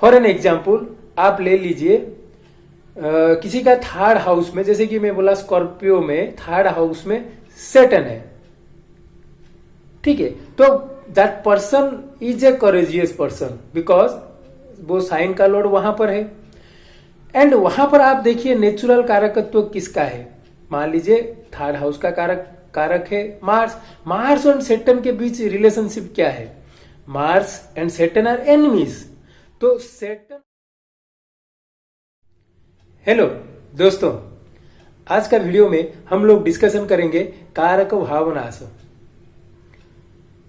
For an example आप ले लीजिए किसी का थर्ड हाउस में, जैसे कि मैं बोला स्कॉर्पियो में थर्ड हाउस में सैटर्न है, ठीक है, तो that person is a courageous person because वो साइन का लॉर्ड वहां पर है। एंड वहां पर आप देखिए नेचुरल कारकत्व किसका है, मान लीजिए थर्ड हाउस का कारक है मार्स। मार्स और सैटर्न के बीच रिलेशनशिप क्या है, Mars and Saturn are enemies. तो सैटर्न, हेलो दोस्तों, आज का वीडियो में हम लोग डिस्कशन करेंगे कारक भावनाश।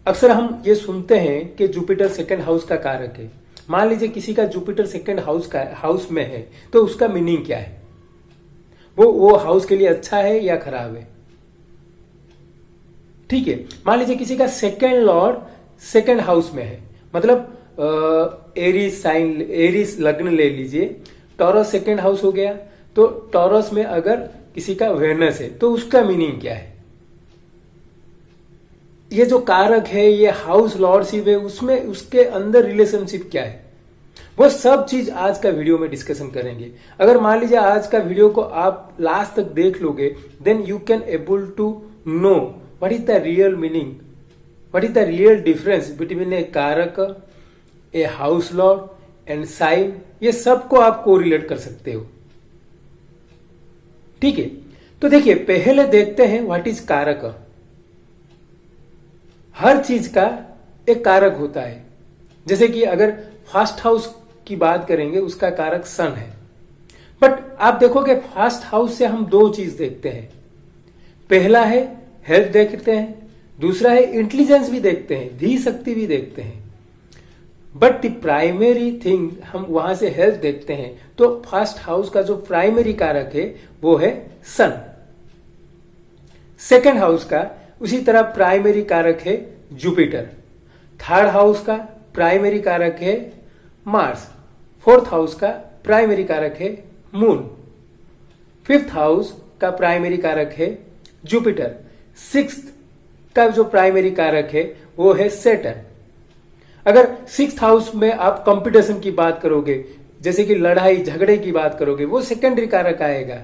अक्सर हम ये सुनते हैं कि जुपिटर सेकंड हाउस का कारक है। मान लीजिए किसी का जुपिटर सेकंड हाउस में है तो उसका मीनिंग क्या है, वो हाउस के लिए अच्छा है या खराब है, ठीक है। मान लीजिए किसी का सेकंड लॉर्ड सेकंड हाउस में है, मतलब एरीज लग्न ले लीजिए, टॉरस सेकंड हाउस हो गया, तो टॉरस में अगर किसी का वेनस है तो उसका मीनिंग क्या है, ये जो कारक है, ये हाउस लॉर्डशिप है, उसमें उसके अंदर रिलेशनशिप क्या है, वो सब चीज आज का वीडियो में डिस्कशन करेंगे। अगर मान लीजिए आज का वीडियो को आप लास्ट तक देख लोगे, then you can able to know what is the real meaning, what is the real difference between a karak, a house lord and sign. ये सबको आप कोरिलेट कर सकते हो, ठीक है। तो देखिए पहले देखते हैं व्हाट इज कारक। हर चीज का एक कारक होता है। जैसे कि अगर फर्स्ट हाउस की बात करेंगे, उसका कारक सन है, बट आप देखोगे फर्स्ट हाउस से हम दो चीज देखते हैं। पहला है हेल्थ देखते हैं, दूसरा है इंटेलिजेंस भी देखते हैं, धी शक्ति भी देखते हैं। बट द प्राइमरी थिंग हम वहां से हेल्थ देखते हैं, तो फर्स्ट हाउस का जो प्राइमरी कारक है वो है सन। सेकेंड हाउस का उसी तरह प्राइमरी कारक है जुपिटर। थर्ड हाउस का प्राइमरी कारक है मार्स। फोर्थ हाउस का प्राइमरी कारक है मून। फिफ्थ हाउस का प्राइमरी कारक है जुपिटर। सिक्स्थ का जो प्राइमरी कारक है वो है सैटर्न। अगर सिक्स्थ हाउस में आप कंपटीशन की बात करोगे, जैसे कि लड़ाई झगड़े की बात करोगे, वो सेकेंडरी कारक आएगा,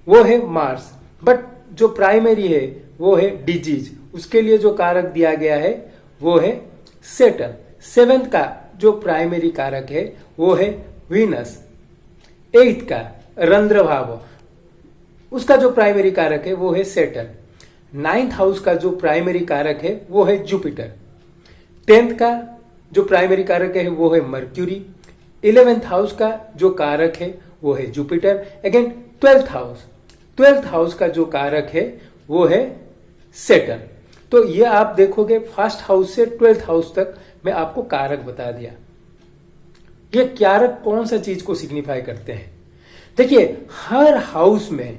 वो है मार्स। बट जो प्राइमरी है वो है डिजीज, उसके लिए जो कारक दिया गया है वो है सैटर्न। सेवेंथ का जो प्राइमरी कारक है वो है वीनस। एट्थ का रंध्र भाव, उसका जो प्राइमरी कारक है वो है सैटर्न। नाइन्थ हाउस का जो प्राइमरी कारक है वो है जुपिटर। 10th का जो प्राइमरी कारक है वो है मर्क्यूरी। 11th हाउस का जो कारक है वो है जुपिटर। अगेन 12th हाउस का जो कारक है वो है सैटर्न। तो ये आप देखोगे फर्स्ट हाउस से 12th हाउस तक मैं आपको कारक बता दिया। ये कारक कौन सा चीज को सिग्निफाई करते हैं, देखिए हर हाउस में,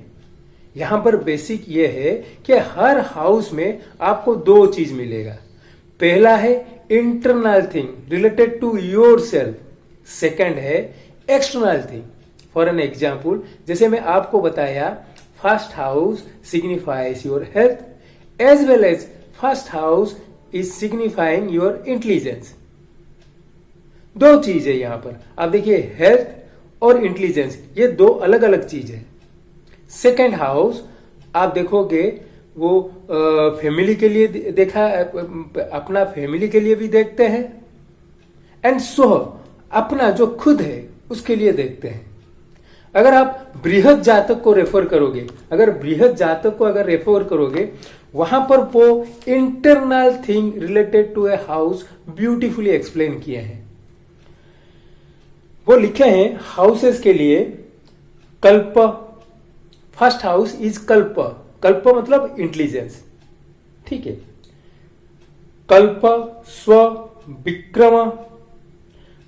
यहां पर बेसिक ये है कि हर हाउस में आपको दो चीज मिलेगा। पहला है internal thing related to your self, second है external thing. For an example, जैसे मैं आपको बताया first house signifies your health as well as first house is signifying your intelligence. दो चीज है यहां पर, आप देखिए हेल्थ और इंटेलिजेंस, ये दो अलग अलग चीज है। सेकेंड हाउस आप देखोगे वो फैमिली के लिए देखा, अपना फैमिली के लिए भी देखते हैं, एंड सो अपना जो खुद है उसके लिए देखते हैं। अगर आप बृहद जातक को रेफर करोगे, वहां पर वो internal thing related to a house beautifully explain किए हैं। वो लिखे हैं हाउसेस के लिए कल्प, फर्स्ट हाउस इज कल्प, कल्प मतलब इंटेलिजेंस, ठीक है। कल्प, स्व, विक्रम,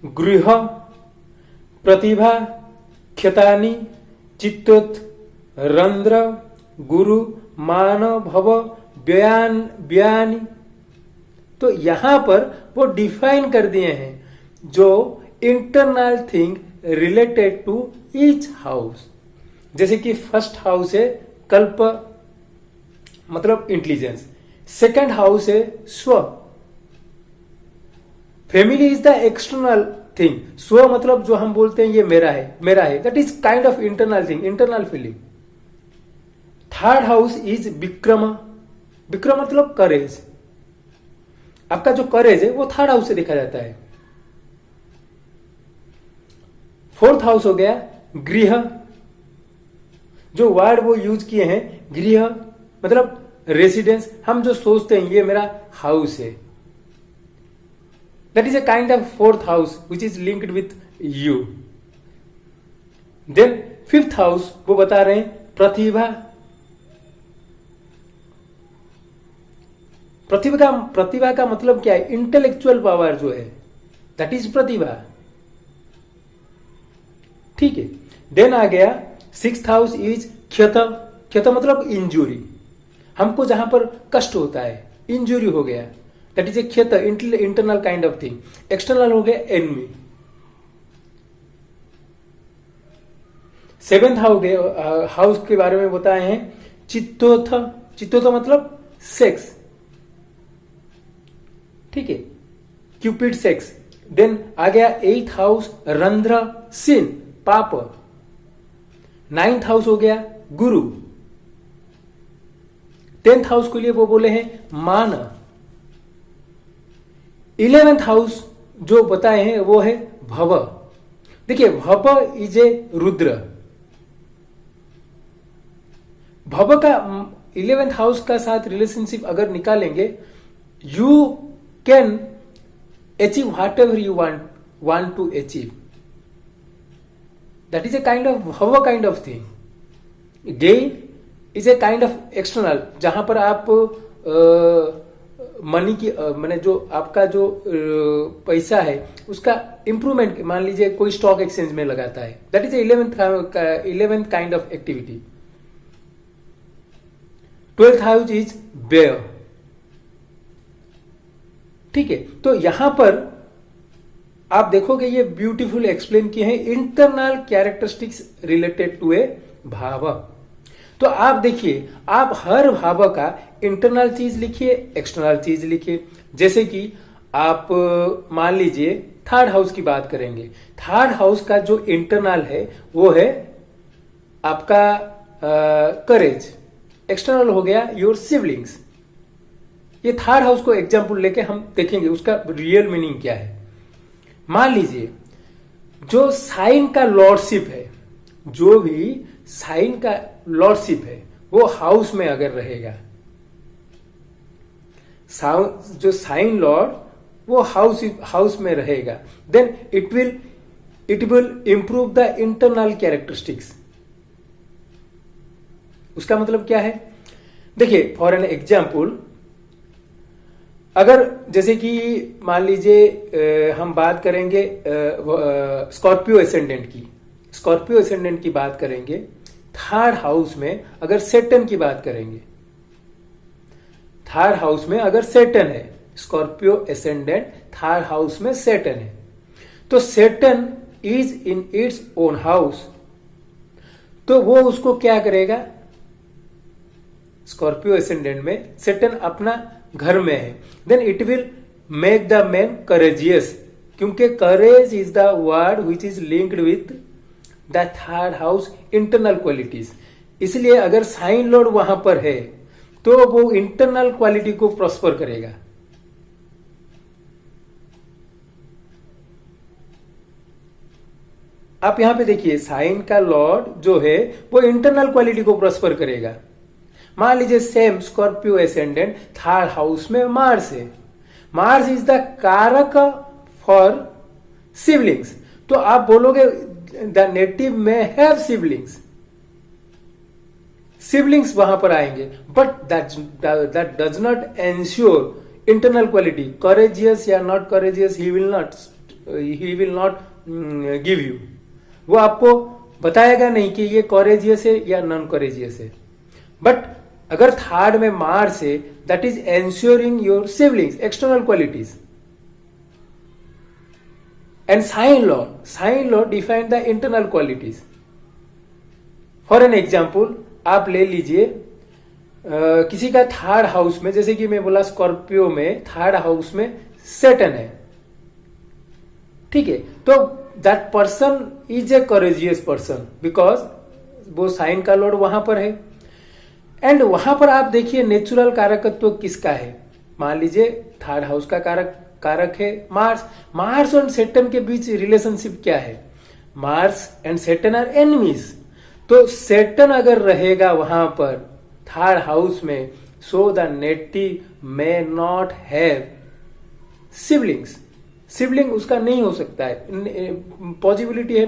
गृह, प्रतिभा, ख्यातानि, चित्तोत, रंध्र, गुरु, मान, भव, व्यानि। तो यहां पर वो डिफाइन कर दिए हैं जो internal thing related to each house. जैसे कि फर्स्ट हाउस है कल्प मतलब इंटेलिजेंस, सेकंड हाउस है स्व, family is the external thing. स्व मतलब जो हम बोलते हैं ये मेरा है, मेरा है, that is kind of internal thing, internal feeling. Third house is Vikram. Vikram मतलब करेज। आपका जो करेज है वो थर्ड हाउस से देखा जाता है। फोर्थ हाउस हो गया गृह। जो वर्ड वो यूज किए हैं गृह मतलब रेसिडेंस। हम जो सोचते हैं ये मेरा हाउस है, that is a kind of fourth house which is linked with you. Then fifth house वो बता रहे हैं प्रतिभा। प्रतिभा का मतलब क्या है? इंटेलेक्चुअल पावर जो है, दैट इज प्रतिभा। ठीक है। देन आ गया सिक्स्थ हाउस इज क्षत। क्षत मतलब इंजुरी। हमको जहां पर कष्ट होता है, इंजुरी हो गया, that is a kshat, internal kind of thing. External हो गया एनमी। सेवेंथ हाउस के बारे में बताए हैं चित्तोथ। चित्तोथ मतलब सेक्स। ठीक है, क्यूपिड सेक्स। देन आ गया एथ हाउस रंध्र सिन पाप। नाइन्थ हाउस हो गया गुरु। टेंथ हाउस के लिए वो बोले हैं मान। 11th हाउस जो बताए हैं वो है भव। देखिए भव इज ए रुद्र। भव का 11th हाउस का साथ रिलेशनशिप अगर निकालेंगे, you can achieve what ever you want to achieve. That is a kind of bhav kind of thing. Gain is a kind of external, जहां पर आप मनी की मैंने जो आपका जो पैसा है उसका इंप्रूवमेंट, मान लीजिए कोई स्टॉक एक्सचेंज में लगाता है, that is 11th kind of activity. 12th house is व्यय। ठीक है, तो यहां पर आप देखोगे ये ब्यूटीफुल एक्सप्लेन किए हैं इंटरनल कैरेक्टरिस्टिक्स रिलेटेड टू ए भाव। तो आप देखिए, आप हर भाव का इंटरनल चीज लिखिए, एक्सटर्नल चीज लिखिए। जैसे कि आप मान लीजिए थर्ड हाउस की बात करेंगे। थर्ड हाउस का जो इंटरनल है वो है आपका करेज। एक्सटर्नल हो गया योर सिबलिंग्स। ये थर्ड हाउस को एग्जाम्पल लेके हम देखेंगे उसका रियल मीनिंग क्या है। मान लीजिए जो साइन का लॉर्डशिप है, जो भी साइन का लॉर्डशिप है वो हाउस में अगर रहेगा, जो साइन लॉर्ड वो हाउस में रहेगा, then it will improve the internal characteristics. उसका मतलब क्या है? देखिए फॉर एन एग्जाम्पल, अगर जैसे कि मान लीजिए हम बात करेंगे स्कॉर्पियो एसेंडेंट की। स्कॉर्पियो एसेंडेंट की बात करेंगे थर्ड हाउस में, अगर सेटन की बात करेंगे, थर्ड हाउस में अगर सेटन है, स्कॉर्पियो एसेंडेंट थर्ड हाउस में सेटन है, तो Saturn is in its own house, तो वो उसको क्या करेगा? स्कॉर्पियो एसेंडेंट में सेटन अपना घर में है, then it will make the man courageous, क्योंकि courage is the word which is linked with the third house internal qualities. इसलिए अगर साइन लॉर्ड वहां पर है तो वो इंटरनल क्वालिटी को प्रॉस्पर करेगा। आप यहां पे देखिए साइन का लॉर्ड जो है वो इंटरनल क्वालिटी को प्रॉस्पर करेगा। मान लीजिए same Scorpio ascendant third house में मार्स है। Mars is the karak for siblings, तो आप बोलोगे the native may have siblings, siblings वहां पर आएंगे, but that does not ensure internal quality, courageous या not courageous, he will not give you. वो आपको बताएगा नहीं कि ये करेजियस है या नॉन करेजियस है। बट अगर थर्ड में मार्स है, that is ensuring your siblings external qualities. And sign law define the internal qualities. For an example आप ले लीजिए किसी का थर्ड हाउस में, जैसे कि मैं बोला स्कॉर्पियो में थर्ड हाउस में सेटन है, ठीक है, तो that person is a courageous person because वो साइन का लॉर्ड वहां पर है। एंड वहां पर आप देखिए नेचुरल कारकत्व किसका है, मान लीजिए थर्ड हाउस का कारक है मार्स। मार्स और सैटर्न के बीच रिलेशनशिप क्या है, Mars and Saturn are enemies. तो सैटर्न अगर रहेगा वहां पर थर्ड हाउस में, so the native may not have siblings. Sibling उसका नहीं हो सकता है, पॉसिबिलिटी है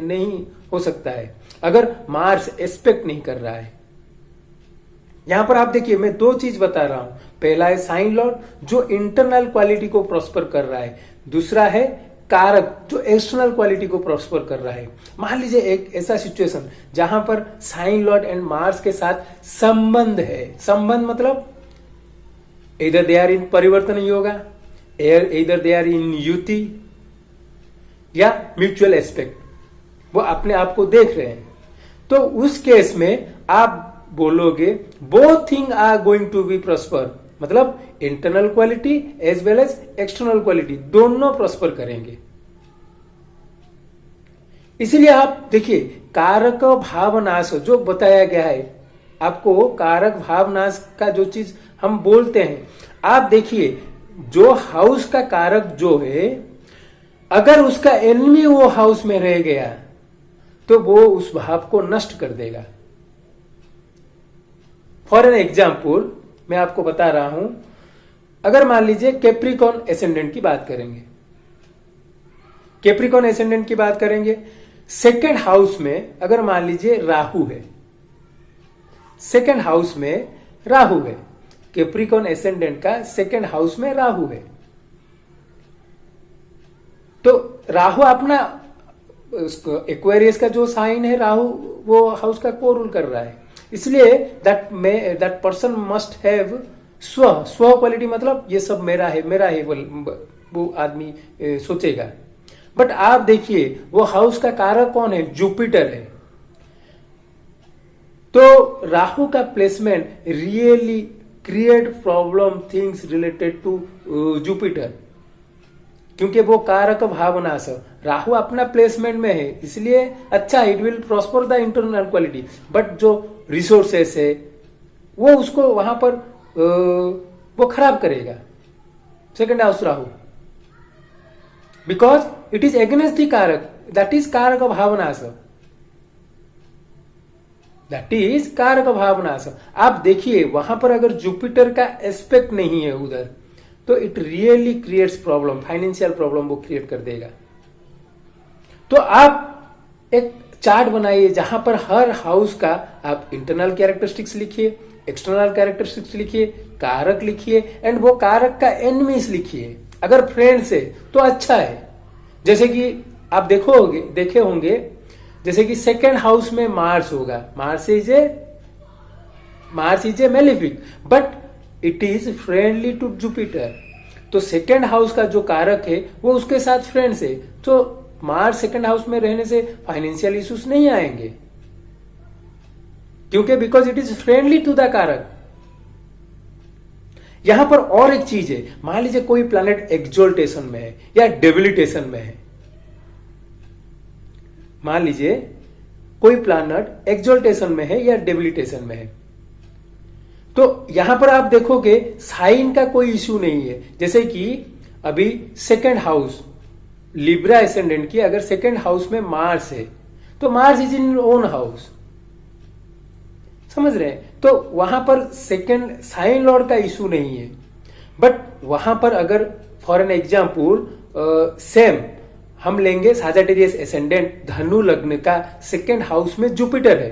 नहीं हो सकता है अगर मार्स एस्पेक्ट नहीं कर रहा है। यहां पर आप देखिए मैं दो चीज बता रहा हूं, पहला है साइन लॉर्ड जो इंटरनल क्वालिटी को प्रॉस्पर कर रहा है, दूसरा है कारक जो एक्सटर्नल क्वालिटी को प्रॉस्पर कर रहा है। मान लीजिए एक ऐसा सिचुएशन जहां पर साइन लॉर्ड एंड मार्स के साथ संबंध है, संबंध मतलब इधर दे आर इन परिवर्तन योगा, इधर दे आर इन युति या म्यूचुअल एस्पेक्ट, वो अपने आप को देख रहे हैं। तो उस केस में आप बोलोगे both thing are going to be prosper, मतलब internal quality as well as external quality दोनों प्रॉस्पर करेंगे। इसीलिए आप देखिए कारक भावनाश जो बताया गया है आपको, कारक भावनाश का जो चीज हम बोलते हैं, आप देखिए जो हाउस का कारक जो है अगर उसका एनिमी वो हाउस में रह गया तो वो उस भाव को नष्ट कर देगा। फॉर एन एग्जाम्पल मैं आपको बता रहा हूं, अगर मान लीजिए कैप्रिकॉन एसेंडेंट की बात करेंगे, कैप्रिकॉन एसेंडेंट की बात करेंगे, सेकेंड हाउस में अगर मान लीजिए राहु है, सेकेंड हाउस में राहु है, कैप्रिकॉन एसेंडेंट का सेकेंड हाउस में राहु है, तो राहु अपना एक्वेरियस का जो साइन है राहु वो हाउस का को रूल कर रहा है, इसलिए दैट पर्सन मस्ट हैव स्व क्वालिटी, मतलब ये सब मेरा है वो आदमी सोचेगा। बट आप देखिए वो हाउस का कारक कौन है, जुपिटर है। तो राहु का placement really create problem things related to Jupiter, क्योंकि वो कारक भावनाश राहु अपना प्लेसमेंट में है, इसलिए अच्छा it will prosper the internal quality, but जो रिसोर्सेस है वो उसको वहां पर वो खराब करेगा second house Rahu, because it is against the कारक, दैट इज कारक भावनाश, दैट इज कारक भावनाश। आप देखिए वहां पर अगर जुपिटर का एस्पेक्ट नहीं है उधर तो it really creates problem, financial problem वो क्रिएट कर देगा। तो आप एक चार्ट बनाइए जहां पर हर हाउस का आप इंटरनल कैरेक्टरिस्टिक्स लिखिए, एक्सटर्नल कैरेक्टरिस्टिक्स लिखिए, कारक लिखिए एंड वो कारक का एनिमीज लिखिए। अगर फ्रेंड्स है तो अच्छा है, जैसे कि आप देखे होंगे जैसे कि सेकेंड हाउस में मार्स होगा, Mars is a malefic but it is friendly to Jupiter, तो सेकेंड हाउस का जो कारक है वो उसके साथ फ्रेंड्स है, तो मार्स सेकेंड हाउस में रहने से फाइनेंशियल इश्यूज नहीं आएंगे, क्योंकि because it is friendly to the कारक। यहां पर और एक चीज है, मान लीजिए कोई प्लैनेट एक्सोल्टेशन में है या डेबिलिटेशन में है, मान लीजिए कोई प्लैनेट एक्सोल्टेशन में है या डेबिलिटेशन में है, तो यहां पर आप देखोगे साइन का कोई इश्यू नहीं है। जैसे कि अभी सेकेंड हाउस लिब्रा एसेंडेंट की अगर सेकेंड हाउस में मार्स है तो Mars is in own house, समझ रहे हैं, तो वहां पर सेकेंड साइन लॉर्ड का इश्यू नहीं है। बट वहां पर अगर फॉर एन एग्जाम्पल सेम हम लेंगे साजिटेरियस एसेंडेंट धनु लग्न का सेकेंड हाउस में जुपिटर है,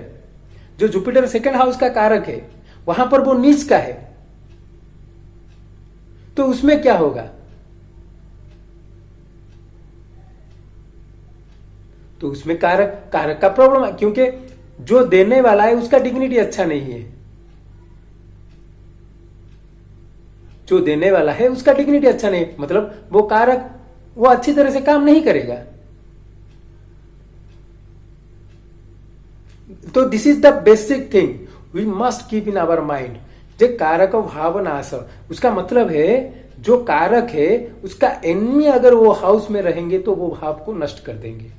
जो जुपिटर सेकेंड हाउस का कारक है, वहां पर वो नीच का है, तो उसमें क्या होगा, तो उसमें कारक का प्रॉब्लम है, क्योंकि जो देने वाला है उसका डिग्निटी अच्छा नहीं है, जो देने वाला है उसका डिग्निटी अच्छा नहीं, मतलब वो कारक वो अच्छी तरह से काम नहीं करेगा। तो this is the basic thing we must keep in our mind. जो कारक भावनाश उसका मतलब है जो कारक है उसका एनिमी अगर वो हाउस में रहेंगे तो वो भाव को नष्ट कर देंगे।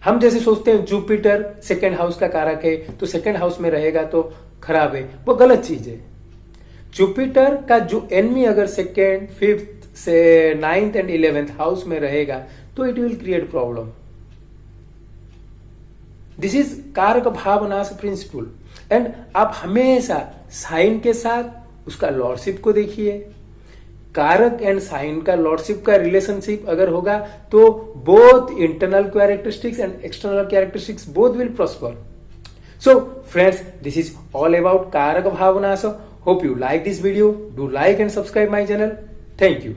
हम जैसे सोचते हैं जुपिटर सेकेंड हाउस का कारक है तो सेकेंड हाउस में रहेगा तो खराब है, वो गलत चीज है। जुपिटर का जो एनिमी अगर सेकेंड, फिफ्थ से 9th एंड 11th हाउस में रहेगा तो it will create problem. This is कारक भावनाश प्रिंसिपल। एंड आप हमेशा साइन के साथ उसका लॉर्डशिप को देखिए। कारक एंड साइन का लॉर्डशिप का रिलेशनशिप अगर होगा तो both internal characteristics and external characteristics both will prosper. So friends, this is all about Karaka Bhavanasa. Hope you like this video. Do like and subscribe my channel. Thank you.